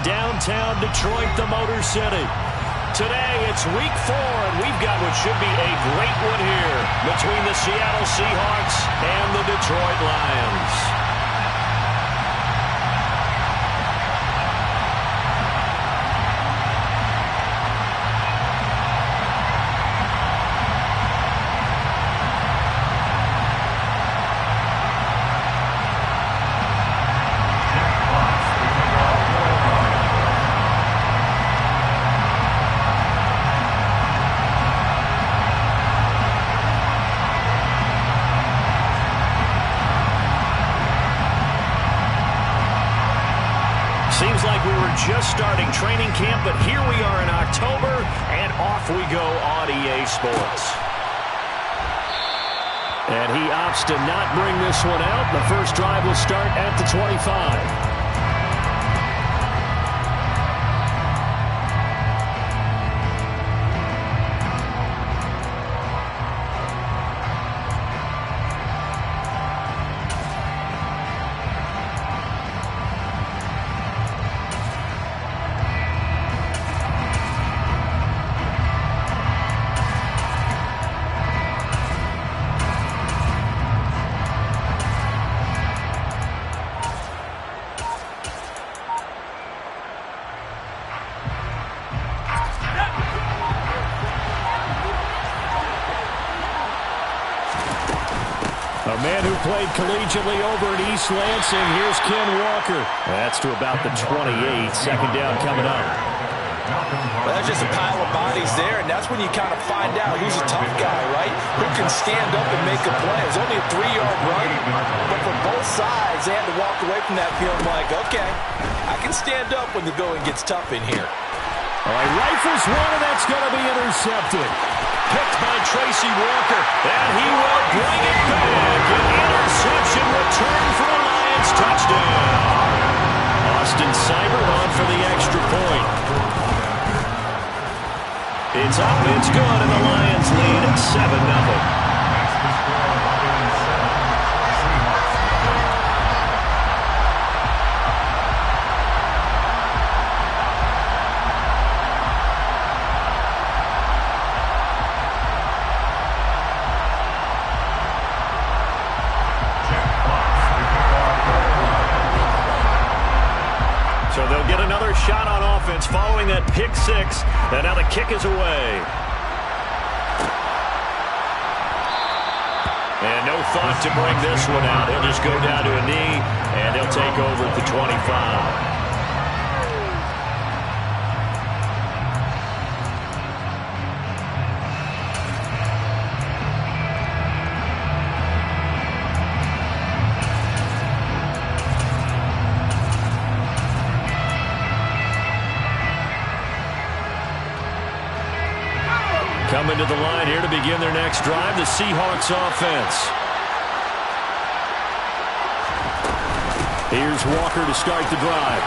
downtown Detroit, the Motor City. Today, it's week 4, and we've got what should be a great one here between the Seattle Seahawks and the Detroit Lions. Seems like we were just starting training camp, but here we are in October, and off we go on EA Sports. And he opts to not bring this one out. The first drive will start at the 25. A man who played collegiately over at East Lansing. Here's Ken Walker. That's to about the 28. Second down coming up. Well, there's just a pile of bodies there, and that's when you kind of find out who's a tough guy, right? Who can stand up and make a play. It was only a 3-yard run, but for both sides, they had to walk away from that feeling like, okay, I can stand up when the going gets tough in here. All right, rifles one, and that's going to be intercepted. Picked by Tracy Walker, and he will bring it back. An interception return for a Lions touchdown. Austin Seibert on for the extra point. It's up, it's good, and the Lions lead at 7-0. So they'll get another shot on offense following that pick six. And now the kick is away. And no thought to bring this one out. He'll just go down to a knee, and he'll take over at the 25. Coming to the line here to begin their next drive, the Seahawks offense. Here's Walker to start the drive.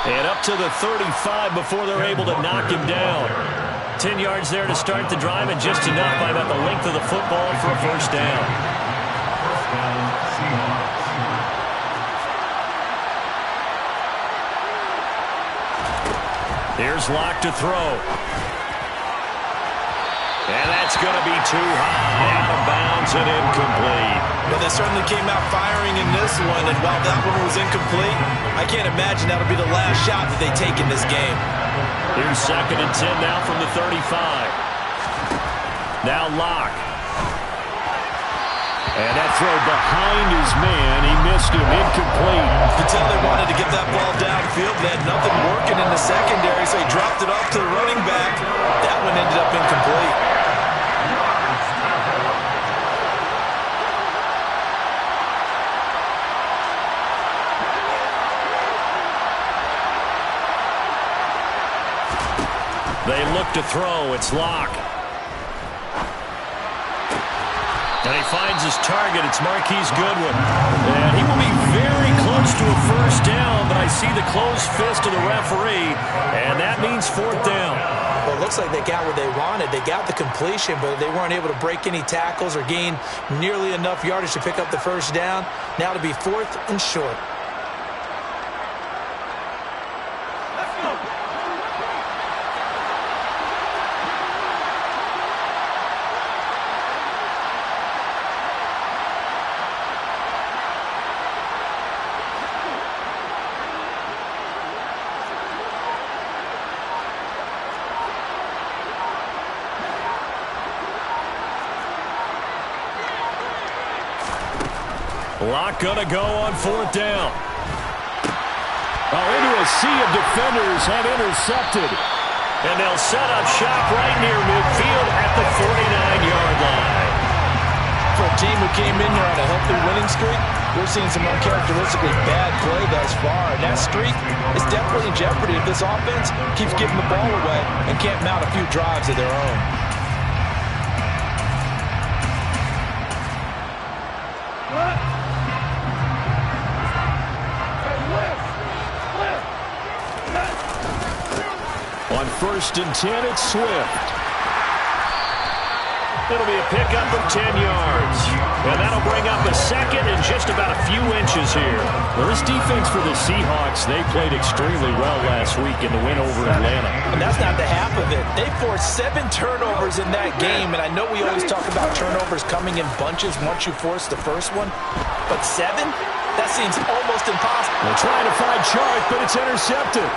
And up to the 35 before they're able to knock him down. 10 yards there to start the drive, and just enough by about the length of the football for a first down. Here's Locke to throw. And that's going to be too high, out of bounds and incomplete. Well, they certainly came out firing in this one, and while that one was incomplete, I can't imagine that'll be the last shot that they take in this game. Here's 2nd and 10 now from the 35. Now Locke. And that throw behind his man, he missed him, incomplete. You could tell they wanted to get that ball downfield. They had nothing working in the secondary, so he dropped it off to the running back. That one ended up incomplete. They look to throw. It's Locke. And he finds his target. It's Marquise Goodwin. And he will be very close to a first down, but I see the closed fist of the referee, and that means 4th down. Well, it looks like they got what they wanted. They got the completion, but they weren't able to break any tackles or gain nearly enough yardage to pick up the first down. Now to be 4th and short. Clock gonna go on 4th down. Into a sea of defenders and intercepted. And they'll set up shop right near midfield at the 49-yard line. For a team who came in here on a healthy winning streak, we're seeing some uncharacteristically bad play thus far. And that streak is definitely in jeopardy if this offense keeps giving the ball away and can't mount a few drives of their own. On 1st and 10, it's Swift. It'll be a pickup of 10 yards. And that'll bring up a second and just about a few inches here. Well, this defense for the Seahawks, they played extremely well last week in the win over Atlanta. And that's not the half of it. They forced 7 turnovers in that game. And I know we always talk about turnovers coming in bunches once you force the first one. But 7? That seems almost impossible. They're trying to find Chark, but it's intercepted.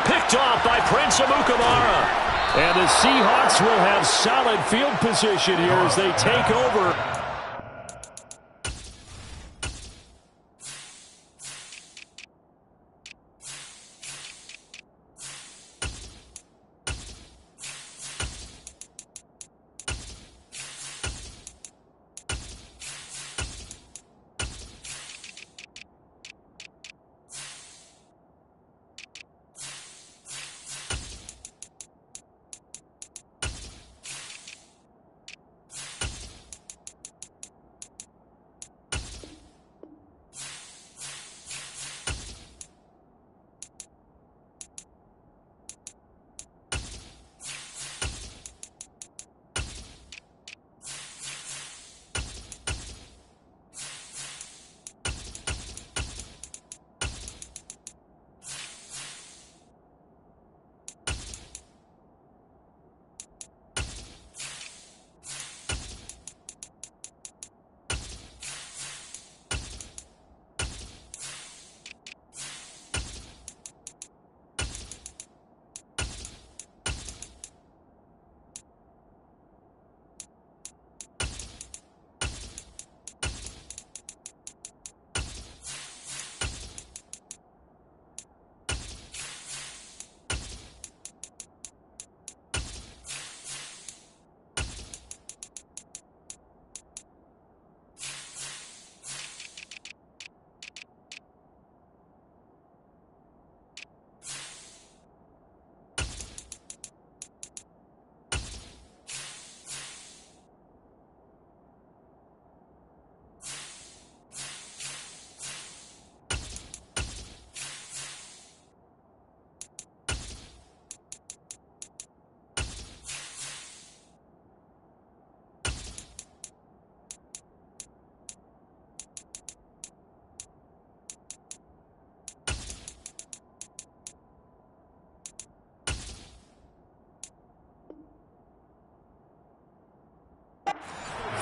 Picked off by Prince Amukamara. And the Seahawks will have solid field position here as they take over.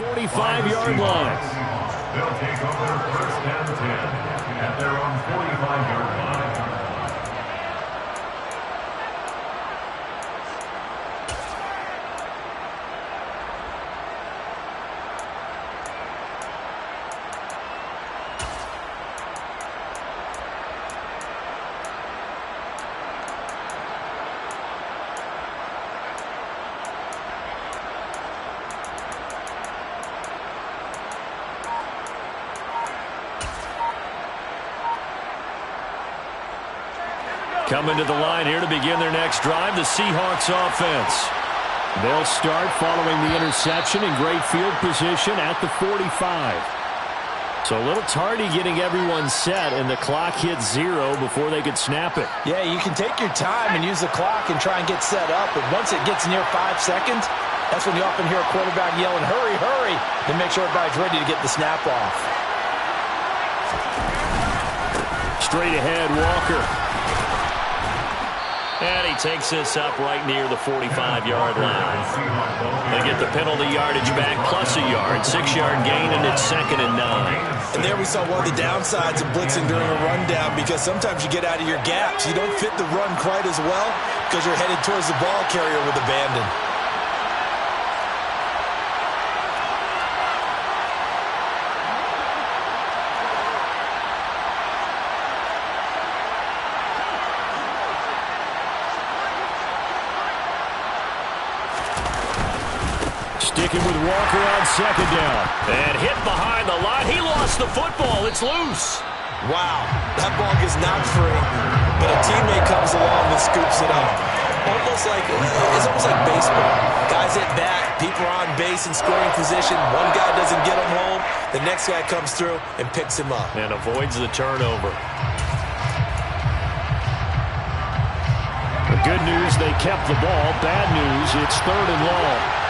.45-yard line. They'll take over 1st and 10 at their own 45-yard line. Coming to the line here to begin their next drive, the Seahawks offense. They'll start following the interception in great field position at the 45. So a little tardy getting everyone set, and the clock hits 0 before they could snap it. Yeah, you can take your time and use the clock and try and get set up, but once it gets near 5 seconds, that's when you often hear a quarterback yelling, hurry, hurry, to make sure everybody's ready to get the snap off. Straight ahead, Walker. And he takes this up right near the 45-yard line. They get the penalty yardage back plus a yard. 6-yard gain, and it's 2nd and 9. And there we saw one of the downsides of blitzing during a rundown, because sometimes you get out of your gaps. You don't fit the run quite as well because you're headed towards the ball carrier with abandon. Sticking with Walker on 2nd down. And hit behind the line. He lost the football. It's loose. Wow, that ball gets knocked free, but a teammate comes along and scoops it up. It's almost like baseball. Guys at bat, people are on base in scoring position. One guy doesn't get him home. The next guy comes through and picks him up. And avoids the turnover. The good news, they kept the ball. Bad news, it's 3rd and long.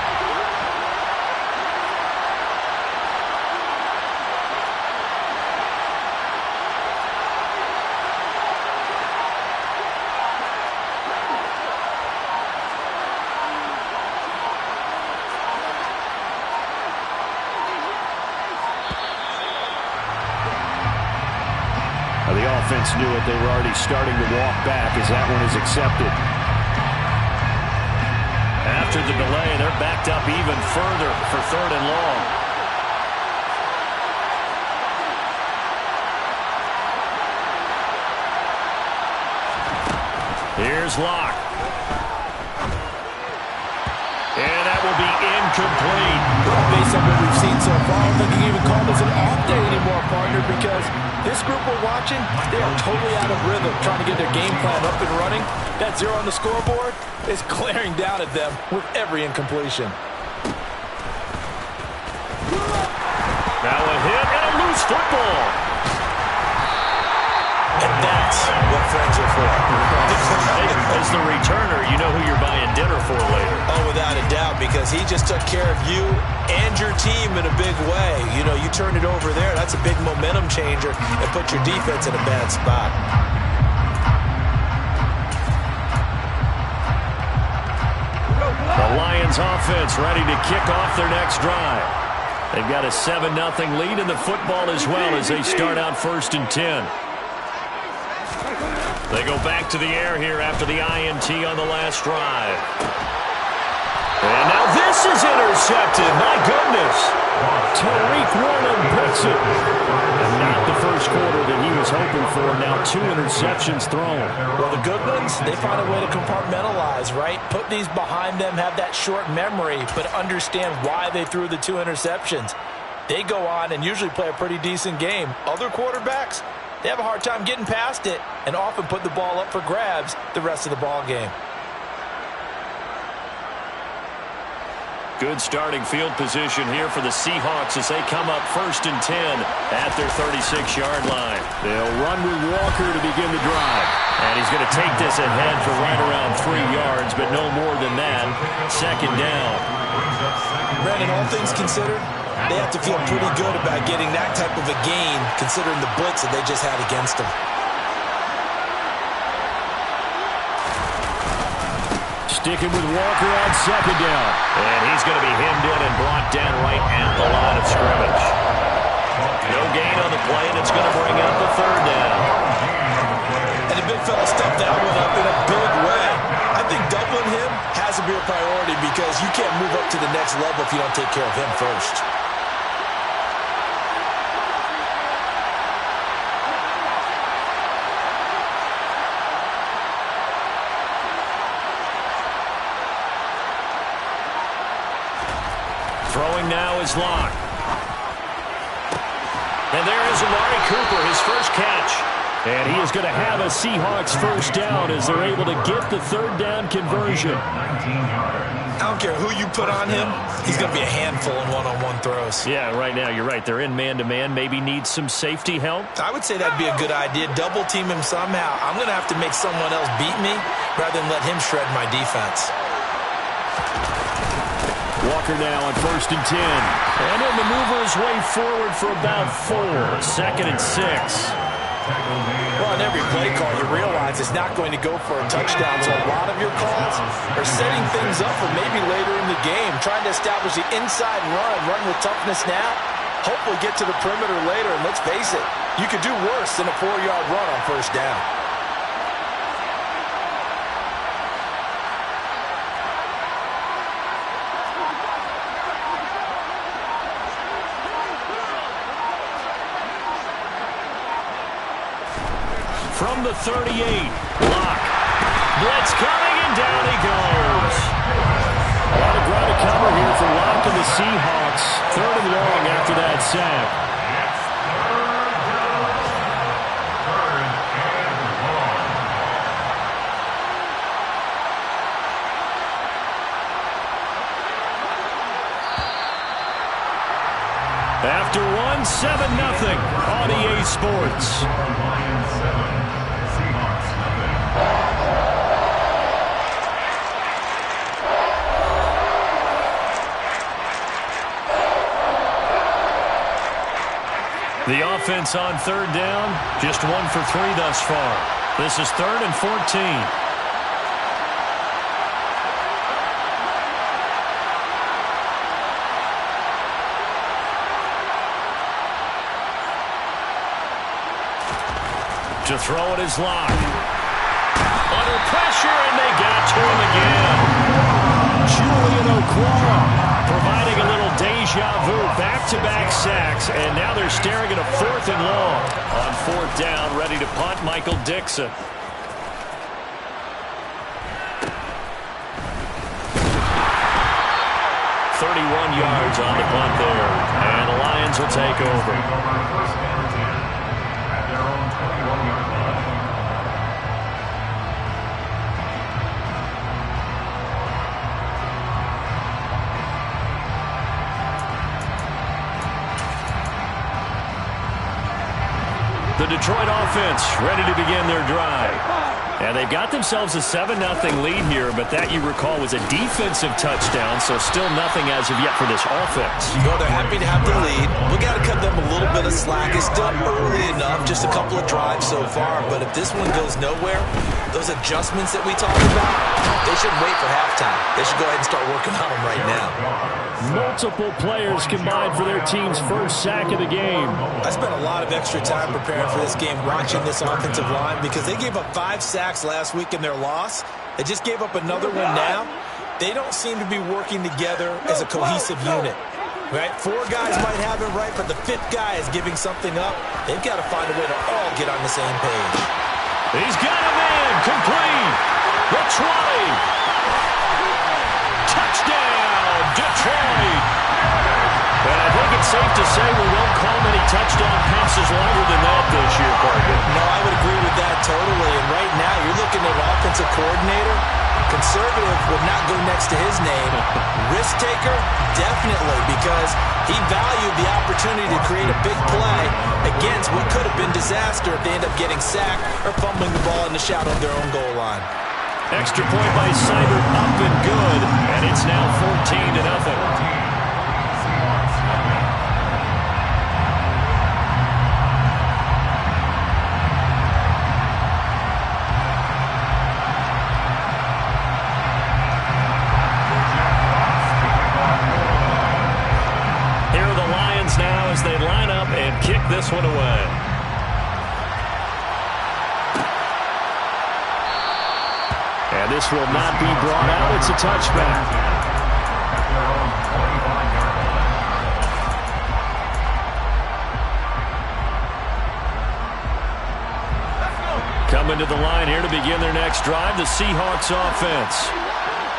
The offense knew it. They were already starting to walk back as that one is accepted. After the delay, they're backed up even further for 3rd and long. Here's Locke. And that will be incomplete. Based on what we've seen so far, I don't think you can even call this an off day anymore, partner, because this group we're watching, they are totally out of rhythm, trying to get their game plan up and running. That 0 on the scoreboard is glaring down at them with every incompletion. Now a hit and a loose football. And that's what friends are for. As the returner, you know who you're buying dinner for later. Oh, without a doubt, because he just took care of you and your team in a big way. You know, you turn it over there, that's a big momentum changer and put your defense in a bad spot. The Lions offense ready to kick off their next drive. They've got a 7-0 lead in the football as well as they start out 1st and 10. They go back to the air here after the INT on the last drive. And now this is intercepted. My goodness. Tariq Woolen puts it. And not the first quarter that he was hoping for. Now 2 interceptions thrown. Well, the good ones, they find a way to compartmentalize, right? Put these behind them, have that short memory, but understand why they threw the 2 interceptions. They go on and usually play a pretty decent game. Other quarterbacks, they have a hard time getting past it and often put the ball up for grabs the rest of the ball game. Good starting field position here for the Seahawks as they come up 1st and 10 at their 36-yard line. They'll run with Walker to begin the drive. And he's going to take this ahead for right around 3 yards, but no more than that. 2nd down. Brandon, all things considered, they have to feel pretty good about getting that type of a gain considering the blitz that they just had against them. Sticking with Walker on 2nd down. And he's going to be hemmed in and brought down right at the line of scrimmage. No gain on the play, and it's going to bring up a 3rd down. And the big fella stuffed that one up in a big way. I think doubling him has to be a priority because you can't move up to the next level if you don't take care of him first. Throwing now is Locke. And there is Amari Cooper, his first catch. And he is going to have a Seahawks 1st down as they're able to get the 3rd down conversion. I don't care who you put on him, he's going to be a handful in one-on-one throws. Yeah, right now you're right. They're in man-to-man, maybe need some safety help. I would say that'd be a good idea. Double team him somehow. I'm going to have to make someone else beat me rather than let him shred my defense. Walker now on 1st and 10. And he'll maneuver his way forward for about 4. 2nd and 6. Well, in every play call, you realize it's not going to go for a touchdown, so a lot of your calls are setting things up for maybe later in the game, trying to establish the inside run with toughness now, hopefully get to the perimeter later, and let's face it, you could do worse than a 4-yard run on first down. From the 38, block. Blitz coming, and down he goes. A lot of ground to cover here for Locke and the Seahawks. 3rd and long after that sack. After one, 7-0 on EA Sports. Lions 7, Seahawks nothing. The offense on 3rd down, just 1 for 3 thus far. This is 3rd and 14. To throw it is Locke. Under pressure, and they got to him again. Julian Okwara providing a little deja vu. Back-to-back sacks, and now they're staring at a 4th and long. On 4th down, ready to punt, Michael Dixon. Yards on the punt there, and the Lions will take over. First down 10 at their own 21-yard line. The Detroit offense ready to begin their drive. And they've got themselves a 7-0 lead here, but that, you recall, was a defensive touchdown, so still nothing as of yet for this offense. Well, they're happy to have the lead. We got to cut them a little bit of slack. It's still early enough, just a couple of drives so far, but if this one goes nowhere, those adjustments that we talked about, they should wait for halftime. They should go ahead and start working on them right now. Multiple players combined for their team's first sack of the game. I spent a lot of extra time preparing for this game, watching this offensive line, because they gave up 5 sacks last week in their loss. They just gave up another one now. They don't seem to be working together as a cohesive unit. Right? 4 guys might have it right, but the 5th guy is giving something up. They've got to find a way to all get on the same page. He's got a man, complete. The 20. Touchdown, Detroit. And I think it's safe to say we won't call many touchdown passes longer than that this year, Parker. No, I would agree with that totally. And right now, you're looking at offensive coordinator. Conservative would not go next to his name. Risk taker, definitely, because he valued the opportunity to create a big play against what could have been disaster if they end up getting sacked or fumbling the ball in the shadow of their own goal line. Extra point by Seibert, up and good, and it's now 14-0. As they line up and kick this one away. And this will not be brought out. It's a touchback. Coming to the line here to begin their next drive, the Seahawks offense.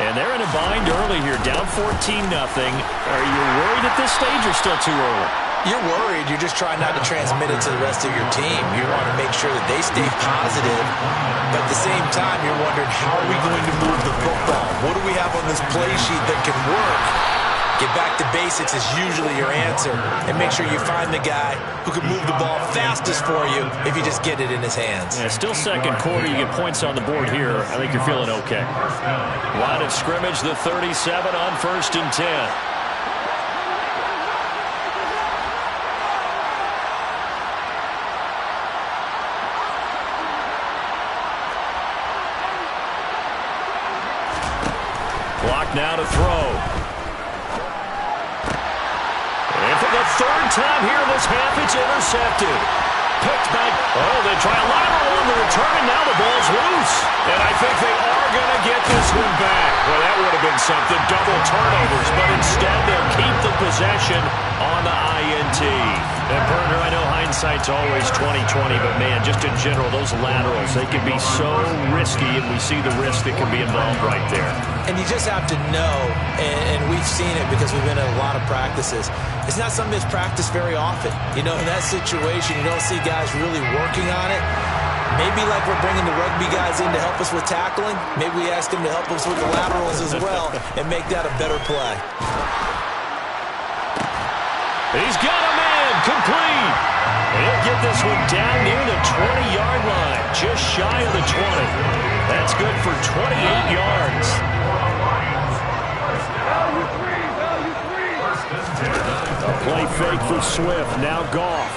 And they're in a bind early here, down 14-0. Are you worried at this stage or still too early? You're worried. You're just trying not to transmit it to the rest of your team. You want to make sure that they stay positive. But at the same time, you're wondering, how are we going to move the football? What do we have on this play sheet that can work? Get back to basics is usually your answer. And make sure you find the guy who can move the ball fastest for you if you just get it in his hands. Yeah, still second quarter. You get points on the board here. I think you're feeling okay. Line of scrimmage, the 37 on 1st and 10. Clock now to throw. And for the third time here in this half, it's intercepted. Picked back. Oh, they try a lateral on the return, and now the ball's loose. And I think they are going to get this one back. Well, that would have been something. Double turnovers, but instead they'll keep the possession on the INT. And Berger, I know hindsight's always 20/20, but man, just in general, those laterals, they can be so risky, and we see the risk that can be involved right there. And you just have to know, and we've seen it because we've been at a lot of practices. It's not something that's practiced very often. You know, in that situation, you don't see guys really working on it. Maybe like we're bringing the rugby guys in to help us with tackling. Maybe we ask them to help us with the laterals as well and make that a better play. He's got a man complete. He'll get this one down near the 20-yard line, just shy of the 20. That's good for 28 yards. A play fake for Swift. Now Goff.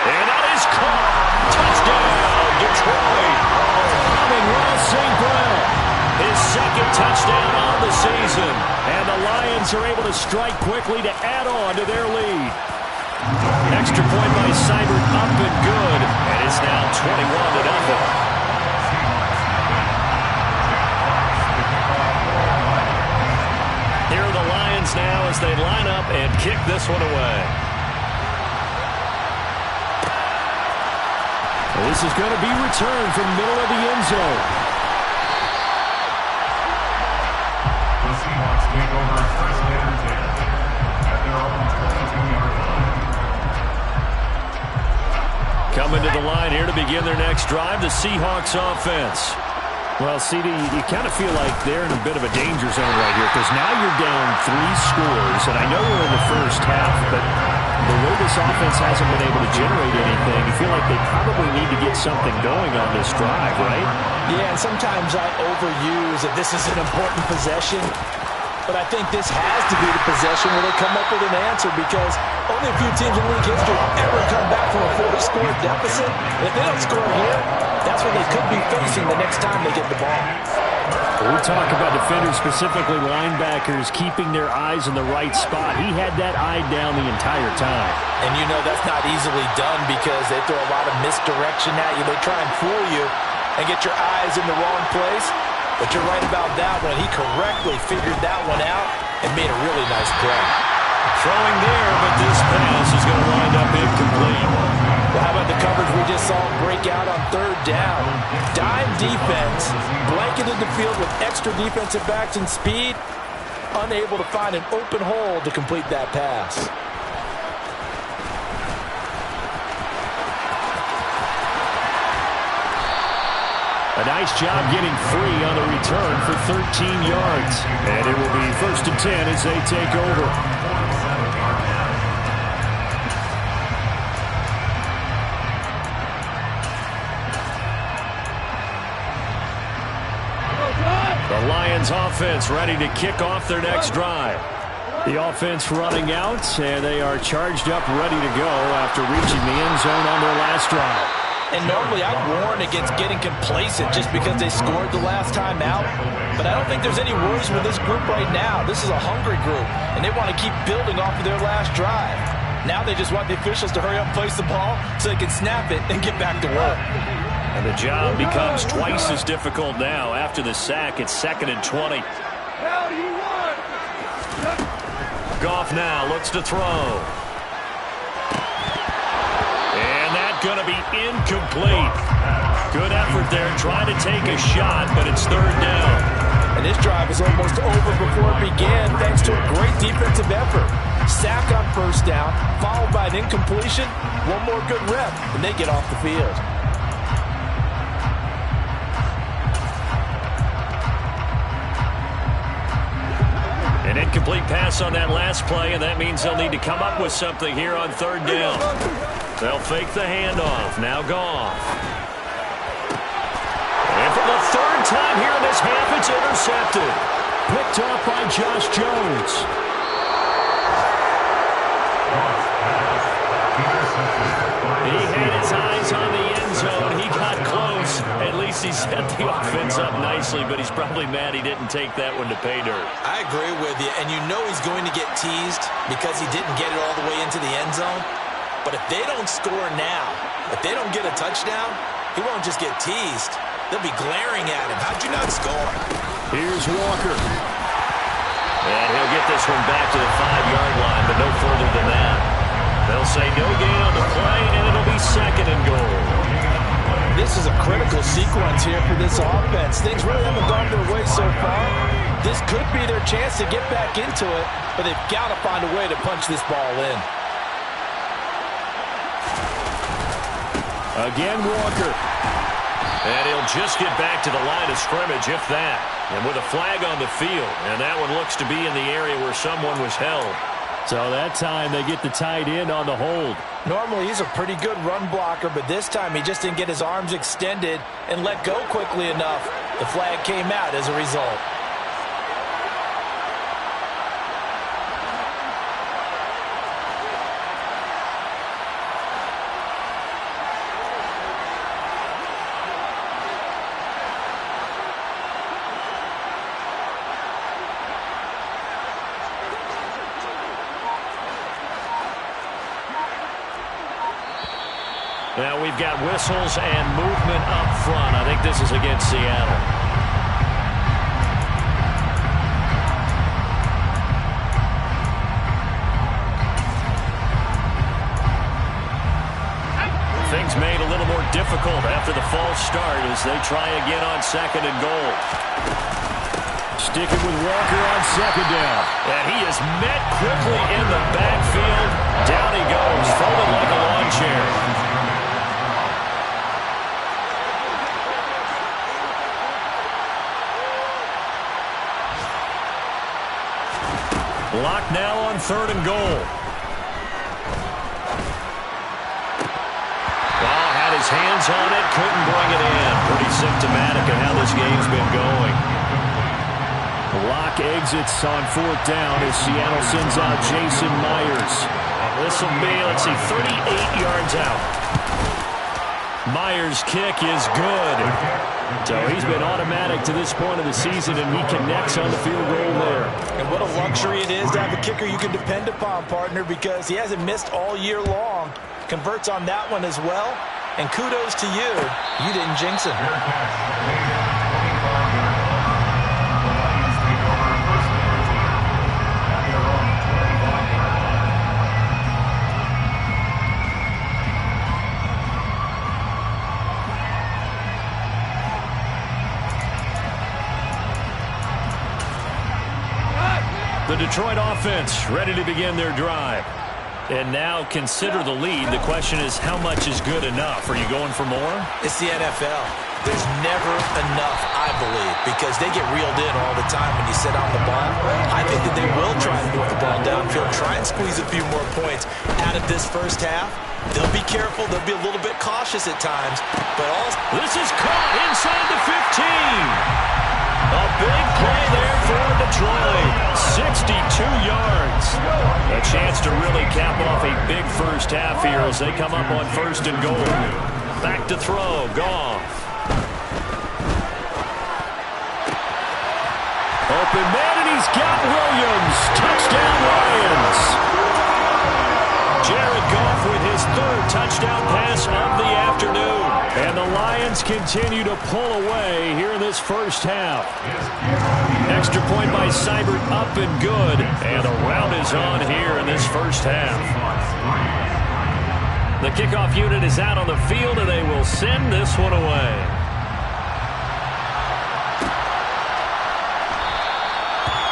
And that is caught. Touchdown, Detroit. Coming Ross St. Brown. His second touchdown on the season. And the Lions are able to strike quickly to add on to their lead. Extra point by Seibert up and good. And it's now 21-0. Here are the Lions now as they line up and kick this one away. Well, this is going to be returned from the middle of the end zone. The Seahawks take over first and 10 at their own 22-yard line. Coming to the line here to begin their next drive, the Seahawks offense. Well, CD, you kind of feel like they're in a bit of a danger zone right here because now you're down 3 scores, and I know we're in the first half, but the way this offense hasn't been able to generate anything, you feel like they probably need to get something going on this drive, right? Yeah, and sometimes I overuse that this is an important possession, but I think this has to be the possession where they come up with an answer because only a few teams in league history ever come back from a 4-score deficit. And if they don't score here, that's what they could be facing the next time they get the ball. We talk about defenders, specifically linebackers, keeping their eyes in the right spot. He had that eye down the entire time. And you know that's not easily done because they throw a lot of misdirection at you. They try and fool you and get your eyes in the wrong place. But you're right about that one. He correctly figured that one out and made a really nice play. Throwing there, but this pass is going to wind up incomplete. Well, how about the coverage we just saw break out on third down? Dime defense, blanketed the field with extra defensive backs and speed, unable to find an open hole to complete that pass. A nice job getting free on the return for 13 yards. And it will be 1st and 10 as they take over. The Lions offense ready to kick off their next drive. The offense running out, and they are charged up, ready to go after reaching the end zone on their last drive. And normally I warn against getting complacent just because they scored the last time out. But I don't think there's any worries with this group right now. This is a hungry group, and they want to keep building off of their last drive. Now they just want the officials to hurry up and place the ball so they can snap it and get back to work. And the job becomes twice as difficult now. After the sack, it's 2nd and 20. Goff now looks to throw. Going to be incomplete. Good effort there trying to take a shot, but it's 3rd down. And this drive is almost over before it began thanks to a great defensive effort. Sack on 1st down, followed by an incompletion. One more good rep, and they get off the field. An incomplete pass on that last play, and that means they'll need to come up with something here on 3rd down. They'll fake the handoff. Now Goff. And for the 3rd time here in this half, it's intercepted. Picked off by Josh Jones. He had his eyes on the end zone. He got close, at least. least he set the offense up nicely, but he's probably mad he didn't take that one to pay dirt. I agree with you, and you know he's going to get teased because he didn't get it all the way into the end zone. But if they don't score now, if they don't get a touchdown, he won't just get teased. They'll be glaring at him. How'd you not score? Here's Walker. And he'll get this one back to the 5-yard line, but no further than that. They'll say no gain on the play, and it'll be 2nd and goal. This is a critical sequence here for this offense. Things really haven't gone their way so far. This could be their chance to get back into it, but they've got to find a way to punch this ball in. Again, Walker. And he'll just get back to the line of scrimmage, if that. And with a flag on the field, and that one looks to be in the area where someone was held. So that time they get the tight end on the hold. Normally he's a pretty good run blocker, but this time he just didn't get his arms extended and let go quickly enough. The flag came out as a result. Now we've got whistles and movement up front. I think this is against Seattle. Things made a little more difficult after the false start as they try again on 2nd and goal. Sticking with Walker on 2nd down. And he is met quickly in the backfield. Down he goes, folded like a lawn chair. Locked now on 3rd and goal. Well, had his hands on it, couldn't bring it in. Pretty symptomatic of how this game's been going. Lock exits on 4th down as Seattle sends out Jason Myers. This will be, let's see, 38 yards out. Myers' kick is good. So he's been automatic to this point of the season, and he connects on the field goal there. And what a luxury it is to have a kicker you can depend upon, partner, because he hasn't missed all year long. Converts on that one as well. And kudos to you. You didn't jinx it. The Detroit offense ready to begin their drive. And now consider the lead. The question is, how much is good enough? Are you going for more? It's the NFL. There's never enough, I believe, because they get reeled in all the time when you sit on the ball. I think that they will try to move the ball downfield, try and squeeze a few more points out of this first half. They'll be careful. They'll be a little bit cautious at times. But this is caught inside the 15. A big play there for Detroit. 62 yards. A chance to really cap off a big first half here as they come up on 1st and goal. Back to throw. Goff. Open man, and he's got Williams. Touchdown, Lions. Jared Goff with his 3rd touchdown pass of the afternoon. And the Lions continue to pull away here in this first half. Extra point by Seibert, up and good. And the rout is on here in this first half. The kickoff unit is out on the field, and they will send this one away.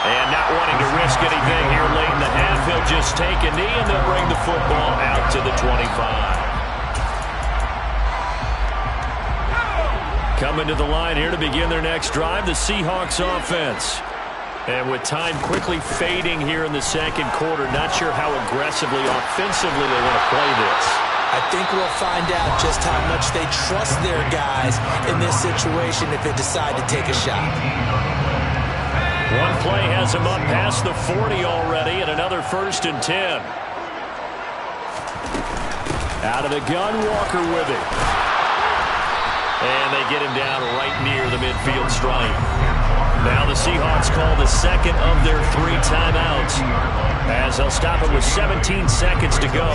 And not wanting to risk anything here late in the half, he'll just take a knee, and they'll bring the football out to the 25. Coming to the line here to begin their next drive, the Seahawks offense. And with time quickly fading here in the 2nd quarter, not sure how aggressively, offensively they want to play this. I think we'll find out just how much they trust their guys in this situation if they decide to take a shot. One play has him up past the 40 already, and another 1st and 10. Out of the gun, Walker with it. And they get him down right near the midfield stripe. Now the Seahawks call the second of their 3 timeouts, as they'll stop it with 17 seconds to go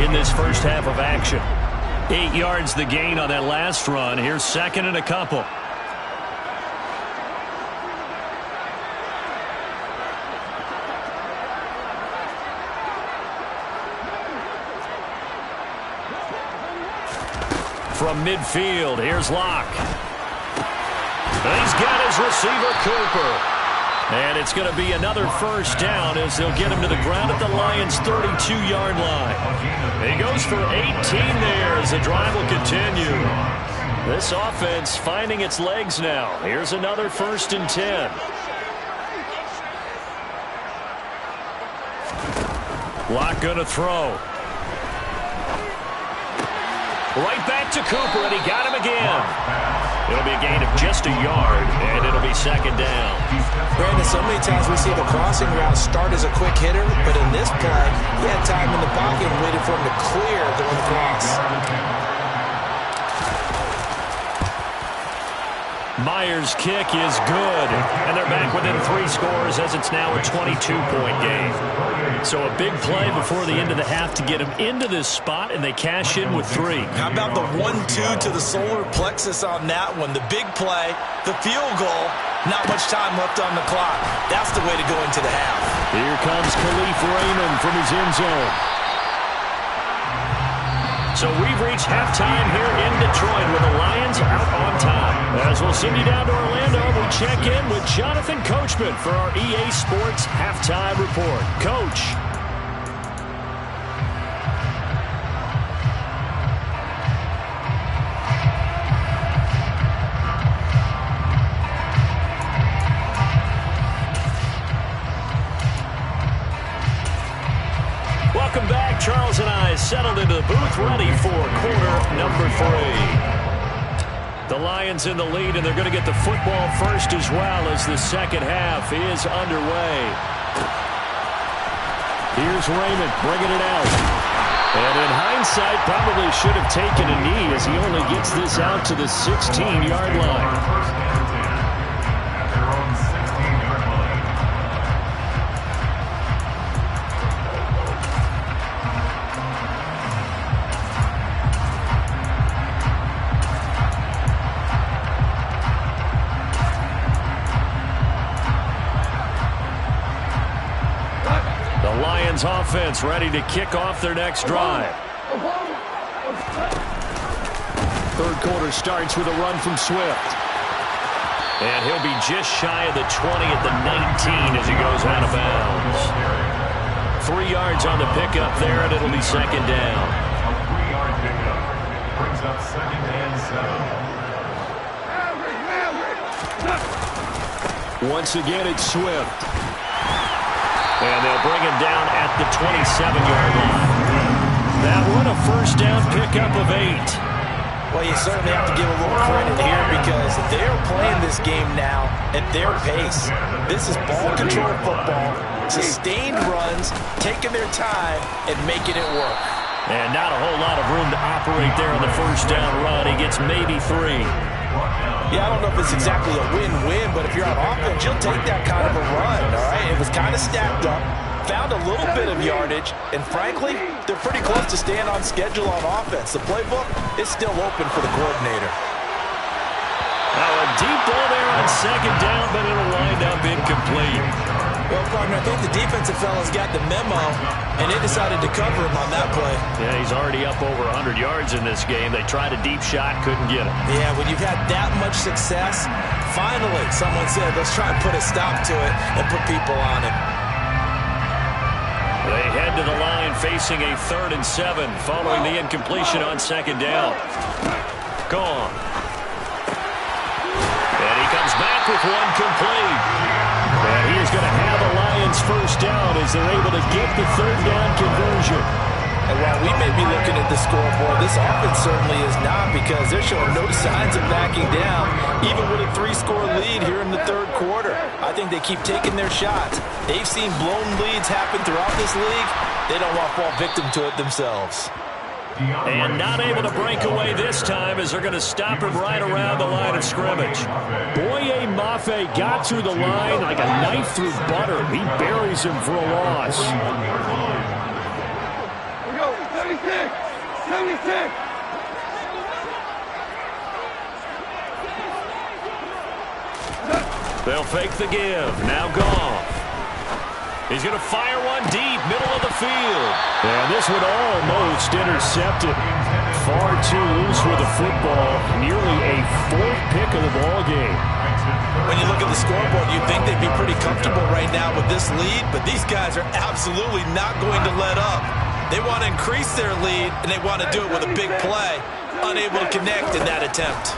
in this first half of action. 8 yards the gain on that last run. Here's second and a couple. From midfield, here's Locke. He's got his receiver, Cooper. And it's going to be another first down as they'll get him to the ground at the Lions' 32-yard line. He goes for 18 there as the drive will continue. This offense finding its legs now. Here's another 1st and 10. Locke going to throw. Right back to Cooper, and he got him again. It'll be a gain of just a yard, and it'll be second down. Brandon, so many times we see the crossing route start as a quick hitter, but in this play, he had time in the pocket and waited for him to clear going across. Myers' kick is good, and they're back within 3 scores as it's now a 22-point game. So a big play before the end of the half to get them into this spot, and they cash in with 3. How about the 1-2 to the solar plexus on that one? The big play, the field goal, not much time left on the clock. That's the way to go into the half. Here comes Khalif Raymond from his end zone. So we've reached halftime here in Detroit with the Lions out on top. As we'll send you down to Orlando, we check in with Jonathan Coachman for our EA Sports Halftime Report. Coach. Welcome back. Charles and I settled into the booth, ready for quarter number 3. The Lions in the lead, and they're going to get the football first as well as the second half is underway. Here's Raymond bringing it out. And in hindsight, probably should have taken a knee as he only gets this out to the 16-yard line. Offense ready to kick off their next drive. Third quarter starts with a run from Swift. And he'll be just shy of the 20 at the 19 as he goes out of bounds. 3 yards on the pickup there, and it'll be second down. A 3-yard pickup brings up 2nd and 7. Once again, it's Swift. And they'll bring him down at the 27-yard line. That one, a first down pickup of 8. Well, you certainly have to give a little credit here because they're playing this game now at their pace. This is ball control football, sustained runs, taking their time, and making it work. And not a whole lot of room to operate there on the first down run. He gets maybe 3. Yeah, I don't know if it's exactly a win-win, but if you're on offense, you'll take that kind of a run, all right? It was kind of stacked up, found a little bit of yardage, and frankly, they're pretty close to staying on schedule on offense. The playbook is still open for the coordinator. Now a deep ball there on second down, but it'll wind up incomplete. Well, partner, I think the defensive fellas got the memo, and they decided to cover him on that play. Yeah, he's already up over 100 yards in this game. They tried a deep shot, couldn't get him. Yeah, when you've had that much success, finally someone said, let's try and put a stop to it and put people on it. They head to the line facing a 3rd and 7 following the incompletion on second down. Gone. And he comes back with one complete. And he is going to have a Lions first down as they're able to get the 3rd down conversion. And while we may be looking at the scoreboard, this offense certainly is not because they're showing no signs of backing down, even with a 3-score lead here in the 3rd quarter. I think they keep taking their shots. They've seen blown leads happen throughout this league. They don't want to fall victim to it themselves. And not able to break away this time as they're going to stop him right around the line of scrimmage. Boye Mafe got through the line like a knife through butter. He buries him for a loss. Here we go, 76, 76. They'll fake the give. Now Goff. He's going to fire one deep, middle of the field. And this one almost intercepted. Far too loose with the football. Nearly a fourth pick of the ball game. When you look at the scoreboard, you'd think they'd be pretty comfortable right now with this lead, but these guys are absolutely not going to let up. They want to increase their lead, and they want to do it with a big play. Unable to connect in that attempt.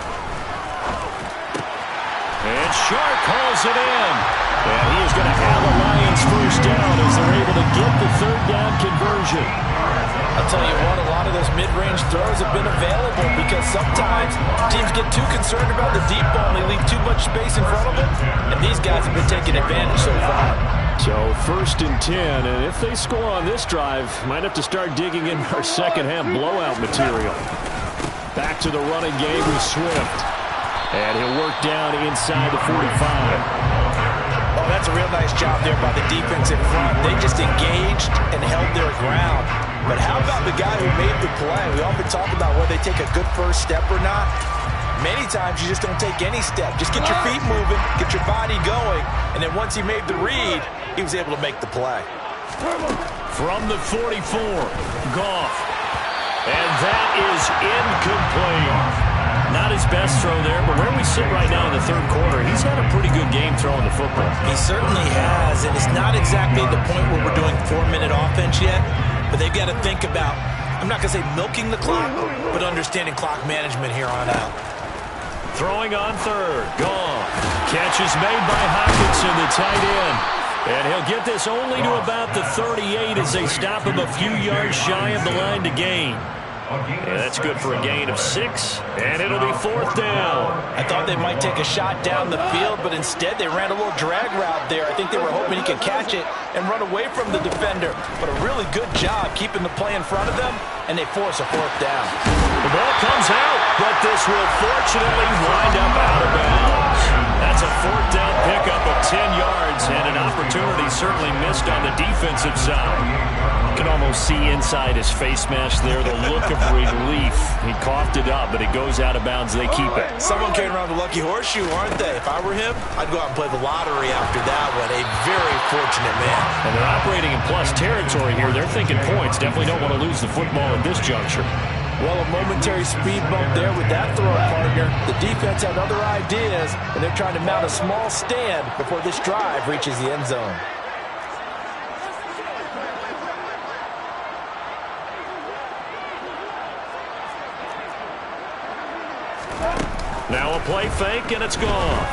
And Shark hauls it in. And he is going to have a Lions first down as they're able to get the third down conversion. I'll tell you what, a lot of those mid-range throws have been available because sometimes teams get too concerned about the deep ball and they leave too much space in front of them. And these guys have been taking advantage so far. So 1st and 10, and if they score on this drive, might have to start digging in our second half blowout material. Back to the running game with Swift. And he'll work down inside the 45. Oh, that's a real nice job there by the defense in front. They just engaged and held their ground. But how about the guy who made the play? We often talk about whether they take a good first step or not. Many times you just don't take any step. Just get your feet moving, get your body going, and then once he made the read, he was able to make the play. From the 44, Goff. And that is incomplete. Not his best throw there, but where we sit right now in the third quarter, he's had a pretty good game throwing the football. He certainly has, and it's not exactly the point where we're doing 4-minute offense yet, but they've got to think about, I'm not going to say milking the clock, but understanding clock management here on out. Throwing on third, Goff. Catch is made by Hockenson, the tight end. And he'll get this only to about the 38 as they stop him a few yards shy of the line to gain. And that's good for a gain of 6, and it'll be 4th down. I thought they might take a shot down the field, but instead they ran a little drag route there. I think they were hoping he could catch it and run away from the defender. But a really good job keeping the play in front of them, and they force a 4th down. The ball comes out, but this will fortunately wind up out of bounds. That's a 4th down pickup of 10 yards, and an opportunity certainly missed on the defensive side. You can almost see inside his face mask there the look of relief. He coughed it up, but it goes out of bounds. They keep it. Someone came around the lucky horseshoe, aren't they? If I were him, I'd go out and play the lottery after that one. A very fortunate man. And they're operating in plus territory here. They're thinking points. Definitely don't want to lose the football at this juncture. Well, a momentary speed bump there with that throw partner. The defense had other ideas, and they're trying to mount a small stand before this drive reaches the end zone. Now a play fake, and it's gone.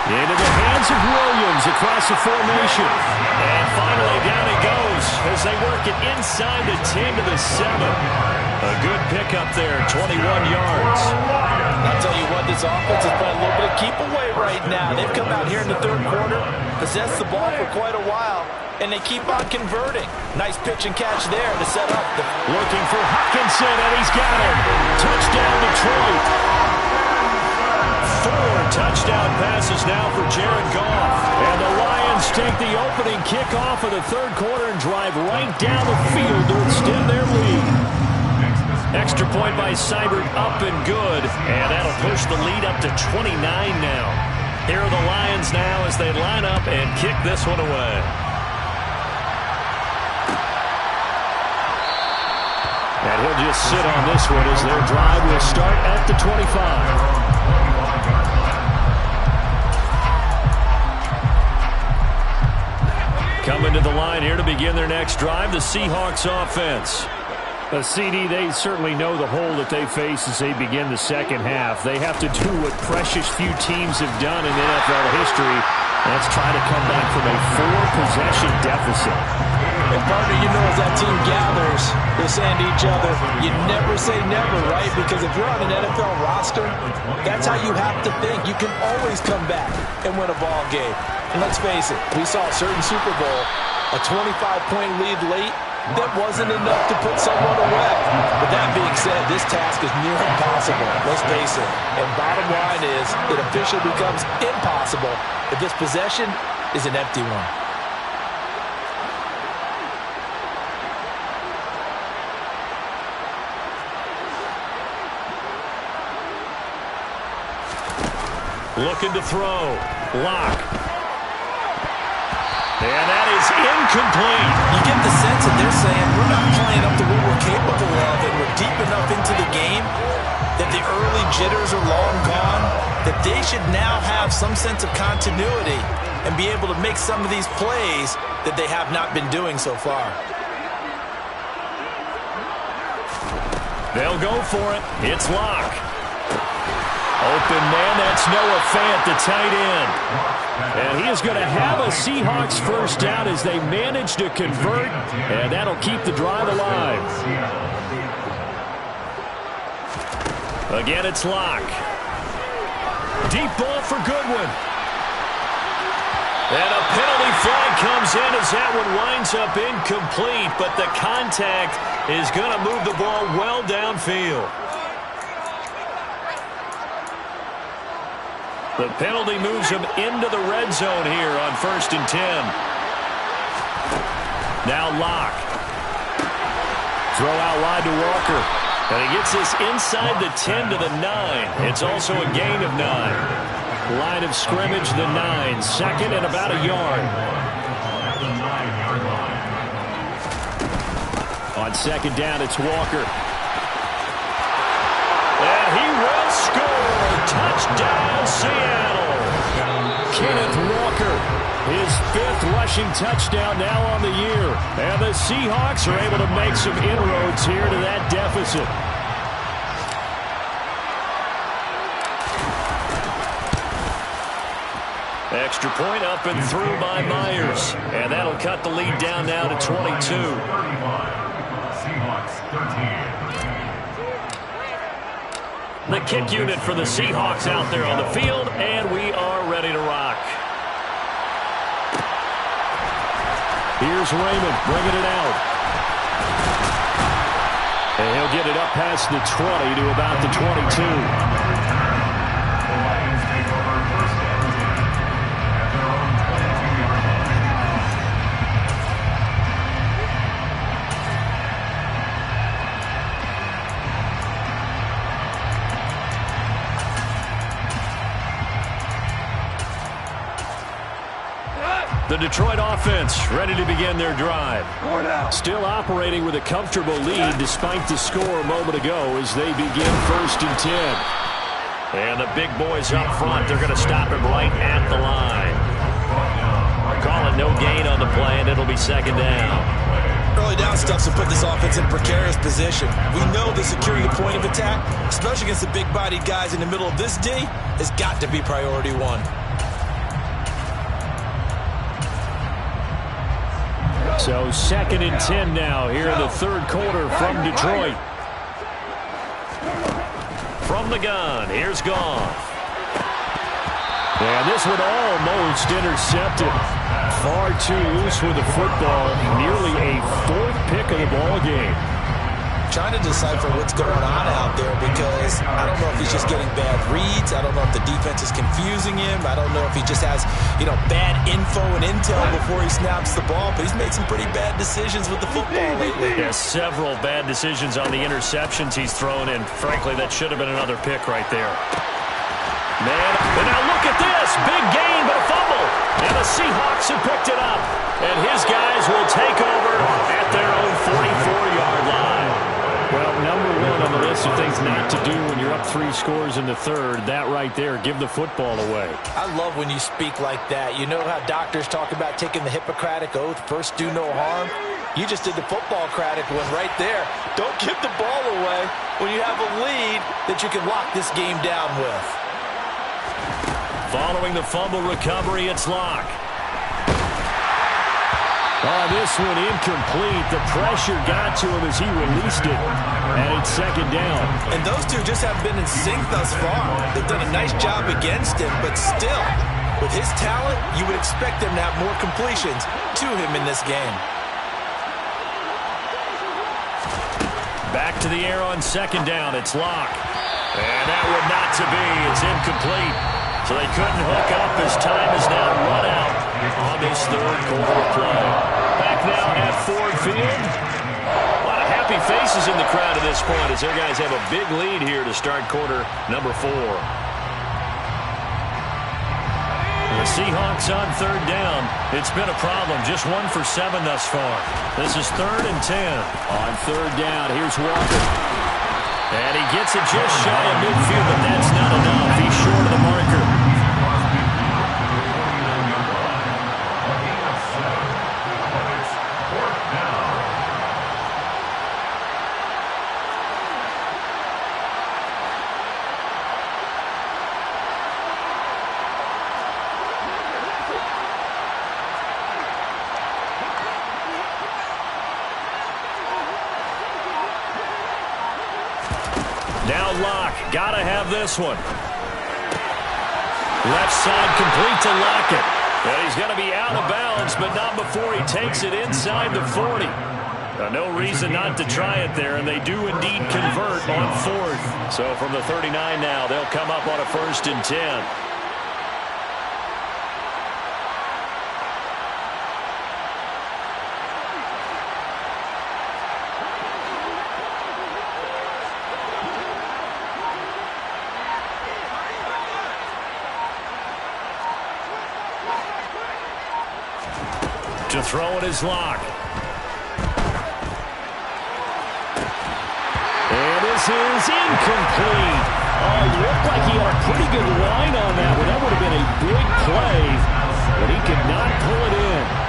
Into the hands of Williams across the formation. And finally down he goes as they work it inside the 10 to the 7. A good pickup there, 21 yards. I'll tell you what, this offense is playing a little bit of keep away right now. They've come out here in the third quarter, possessed the ball for quite a while, and they keep on converting. Nice pitch and catch there to set up. Looking for Hockenson, and he's got him. Touchdown, Detroit. 4 touchdown passes now for Jared Goff. And the Lions take the opening kickoff of the third quarter and drive right down the field to extend their lead. Extra point by Seibert, up and good. And that'll push the lead up to 29 now. Here are the Lions now as they line up and kick this one away. And he'll just sit on this one as their drive will start at the 25. Coming to the line here to begin their next drive, the Seahawks offense. A CD, they certainly know the hole that they face as they begin the second half. They have to do what precious few teams have done in NFL history. That's try to come back from a 4-possession deficit. And partner, you know, as that team gathers, they're saying to each other, you never say never, right? Because if you're on an NFL roster, that's how you have to think. You can always come back and win a ball game. And let's face it, we saw a certain Super Bowl, a 25-point lead late, that wasn't enough to put someone away. But that being said, this task is near impossible. Let's face it. And bottom line is, it officially becomes impossible if this possession is an empty one. Looking to throw. Lock. And that is incomplete. You get the sense that they're saying we're not playing up to what we're capable of, and we're deep enough into the game that the early jitters are long gone, that they should now have some sense of continuity and be able to make some of these plays that they have not been doing so far. They'll go for it. It's Lock. Open man, that's Noah Fant, the tight end. And he is going to have a Seahawks first down as they manage to convert, and that'll keep the drive alive. Again, it's Lock. Deep ball for Goodwin. And a penalty flag comes in as that one winds up incomplete, but the contact is going to move the ball well downfield. The penalty moves him into the red zone here on 1st and 10. Now Lock. Throw out wide to Walker. And he gets this inside the 10 to the 9. It's also a gain of 9. Line of scrimmage, the 9. Second and about a yard. On second down, it's Walker. And he will score. Touchdown, Seattle. Kenneth Walker, his 5th rushing touchdown now on the year. And the Seahawks are able to make some inroads here to that deficit. Extra point up and through by Myers. And that'll cut the lead down now to 22. Seahawks 13. The kick unit for the Seahawks out there on the field, and we are ready to rock. Here's Raymond bringing it out. And he'll get it up past the 20 to about the 22. The Lions take over 1st and 10 at their own 22-yard line. The Detroit offense ready to begin their drive. Still operating with a comfortable lead despite the score a moment ago as they begin 1st and 10. And the big boys up front, they're going to stop him right at the line. Call it no gain on the play, and it'll be 2nd down. Early down stuffs will put this offense in a precarious position. We know that securing the point of attack, especially against the big-bodied guys in the middle of this D, has got to be priority 1. So 2nd and 10 now here in the 3rd quarter from Detroit. From the gun, here's Goff. And this one almost intercepted. Far too loose with the football. Nearly a 4th pick of the ball game. Trying to decipher what's going on out there because I don't know if he's just getting bad reads. I don't know if the defense is confusing him. I don't know if he just has, bad info and intel before he snaps the ball. But he's made some pretty bad decisions with the football lately. Yeah, several bad decisions on the interceptions he's thrown, and frankly, that should have been another pick right there. Man, and now look at this. Big gain, but a fumble. And the Seahawks have picked it up. And his guys will take over at their own 44-yard line. Well, number 1 on the list of things not to do when you're up 3 scores in the 3rd. That right there, give the football away. I love when you speak like that. You know how doctors talk about taking the Hippocratic Oath, first do no harm? You just did the football-cratic one right there. Don't give the ball away when you have a lead that you can lock this game down with. Following the fumble recovery, it's Lock. Oh, this one incomplete. The pressure got to him as he released it. And it's 2nd down. And those two just haven't been in sync thus far. They've done a nice job against him, but still, with his talent, you would expect him to have more completions to him in this game. to the air on second down. It's Locke. And that one not to be. It's incomplete. So they couldn't hook up as time is now run out on this third quarter of play. Back now at Ford Field. A lot of happy faces in the crowd at this point as their guys have a big lead here to start quarter number 4. The Seahawks on third down. It's been a problem. Just 1 for 7 thus far. This is 3rd and 10. On third down, here's Walker. And he gets it just shy of midfield, but that's not enough. He's short of the marker. Now Locke, gotta have this one. Left side complete to Lockett. And he's going to be out of bounds, but not before he takes it inside the 40. No reason not to try it there, and they do indeed convert on 4th. So from the 39 now, they'll come up on a 1st and 10. To throw it is Locke. And this is incomplete. Oh, it looked like he had a pretty good line on that one. That would have been a big play, but he could not pull it in.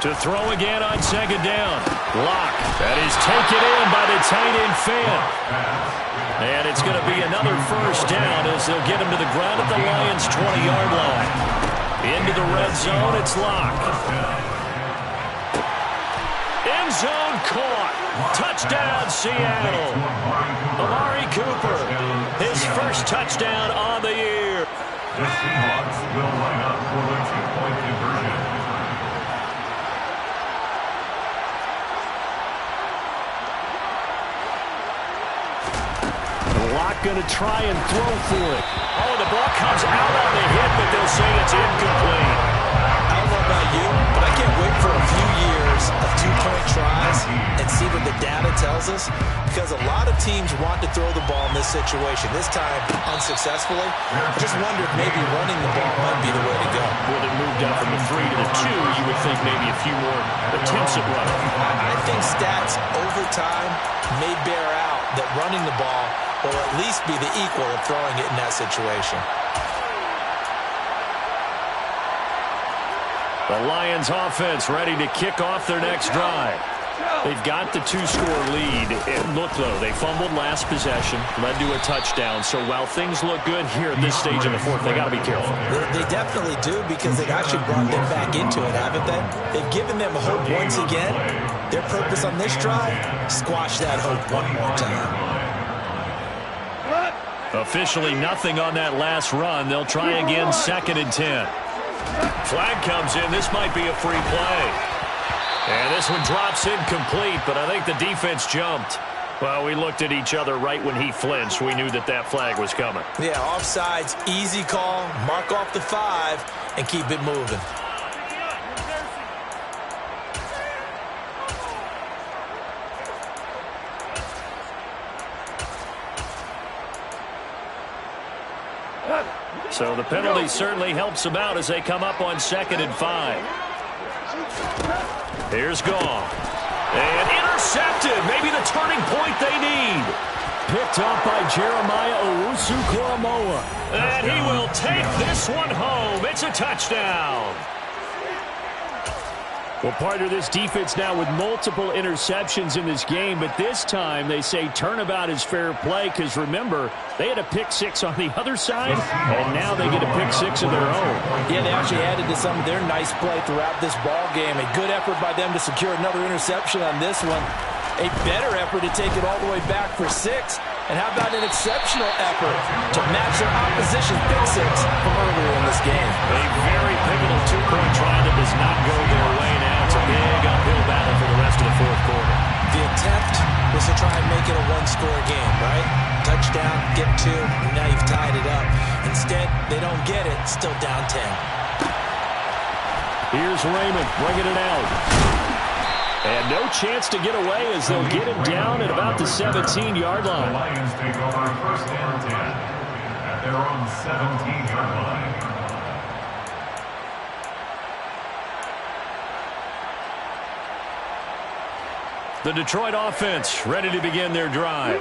To throw again on second down. Locke. That is taken in by the tight end Fant. And it's going to be another 1st down as they'll get him to the ground at the Lions' 20-yard line. Into the red zone, it's Locke. End zone caught. Touchdown, Seattle. Amari Cooper, his first touchdown on the year. The Seahawks will line up for the 2-point conversion. Locke going to try and throw for it. Oh, the ball comes out on the hit, but they'll say it's incomplete. I don't know about you, but I can't wait for a few years of 2-point tries and see what the data tells us, because a lot of teams want to throw the ball in this situation. This time, unsuccessfully. Just wonder if maybe running the ball might be the way to go. With it moved up from the 3 to the 2, you would think maybe a few more attempts at running. I think stats over time may bear out that running the ball will at least be the equal of throwing it in that situation. The Lions offense ready to kick off their next drive. They've got the 2-score lead. Look, though, they fumbled last possession, led to a touchdown. So while things look good here at this stage in the 4th, they got to be careful. They definitely do, because they've actually brought them back into it, haven't they? They've given them hope once again. Their purpose on this drive, squash that hope one more time. Officially nothing on that last run. They'll try again, 2nd and 10. Flag comes in. This might be a free play. And this one drops incomplete, but I think the defense jumped. Well, we looked at each other right when he flinched. We knew that that flag was coming. Yeah, offsides, easy call. Mark off the 5 and keep it moving. So the penalty certainly helps them out as they come up on 2nd and 5. Here's Goff. And intercepted. Maybe the turning point they need. Picked up by Jeremiah Owusu-Koramoah. And he will take this one home. It's a touchdown. Well, partner, this defense now with multiple interceptions in this game, but this time they say turnabout is fair play because, remember, they had a pick six on the other side, and now they get a pick six of their own. Yeah, they actually added to some of their nice play throughout this ball game. A good effort by them to secure another interception on this one. A better effort to take it all the way back for 6. And how about an exceptional effort to match their opposition's pick six from earlier in this game? A very pivotal two-point try that does not go their way now. It's a big uphill battle for the rest of the fourth quarter. The attempt was to try and make it a one-score game, right? Touchdown, get 2, and now you've tied it up. Instead, they don't get it, still down 10. Here's Raymond bringing it out. And no chance to get away as they'll get him down at about the 17-yard line. The Lions take over first and 10 at their own 17-yard line. The Detroit offense ready to begin their drive.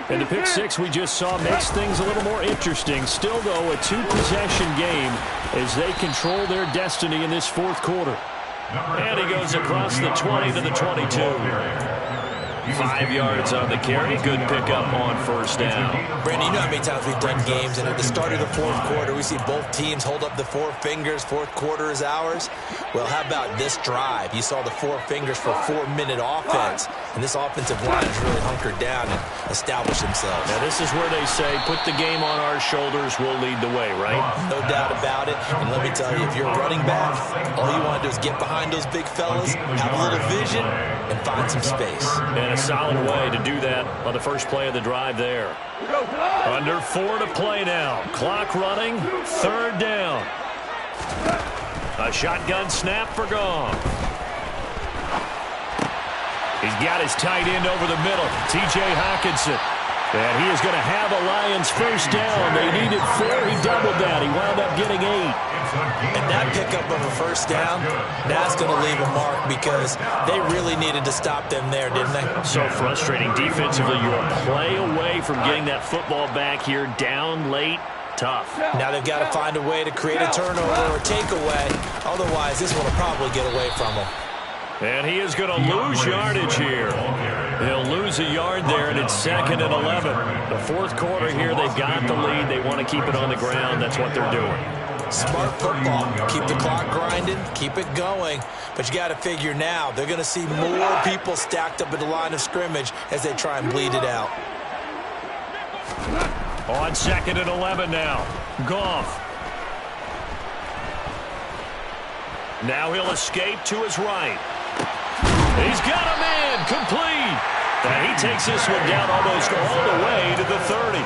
And the pick six we just saw makes things a little more interesting. Still, though, a two-possession game as they control their destiny in this fourth quarter. And he goes across the 20 to the 22. 5 yards on the carry. Good pickup on first down. Brandon, you know how many times we've done games, and at the start of the fourth quarter, we see both teams hold up the 4 fingers. Fourth quarter is ours. Well, how about this drive? You saw the 4 fingers for 4-minute offense, and this offensive line has really hunkered down and established themselves. Now, this is where they say, put the game on our shoulders, we'll lead the way, right? No doubt about it. And let me tell you, if you're running back, all you want to do is get behind those big fellas, have a little vision, and find some space. And a solid way to do that on the first play of the drive there. Under 4 to play now. Clock running. Third down. A shotgun snap for Goff. He's got his tight end over the middle. T.J. Hockenson. And he is going to have a Lions first down. They needed 4. He doubled that. He wound up getting 8. And that pickup of a first down, that's going to leave a mark because they really needed to stop them there, didn't they? So frustrating defensively. You're a play away from getting that football back here down late. Tough. Now they've got to find a way to create a turnover or takeaway. Otherwise, this one will probably get away from them. And he is going to lose yardage here. He'll lose a yard there, and it's 2nd and 11. The fourth quarter here, they've got the lead. They want to keep it on the ground. That's what they're doing. Smart football. Keep the clock grinding. Keep it going. But you got to figure now, they're going to see more people stacked up at the line of scrimmage as they try and bleed it out. On 2nd and 11 now. Goff. Now he'll escape to his right. He's got a man complete. And he takes this one down almost all the way to the 30.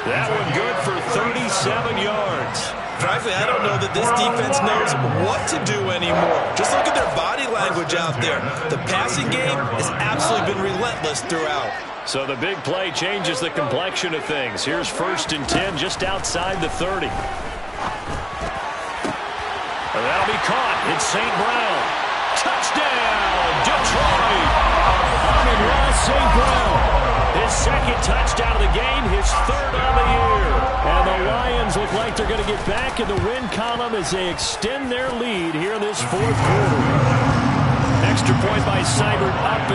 That one good for 37 yards. Frankly, I don't know that this defense knows what to do anymore. Just look at their body language out there. The passing game has absolutely been relentless throughout. So the big play changes the complexion of things. Here's 1st and 10 just outside the 30. And that'll be caught. It's St. Brown. Touchdown, Detroit. Amon-Ra St. Brown. His 2nd touchdown of the game, his 3rd on the year. And the Lions look like they're going to get back in the win column as they extend their lead here in this fourth quarter. Extra point by Seibert up.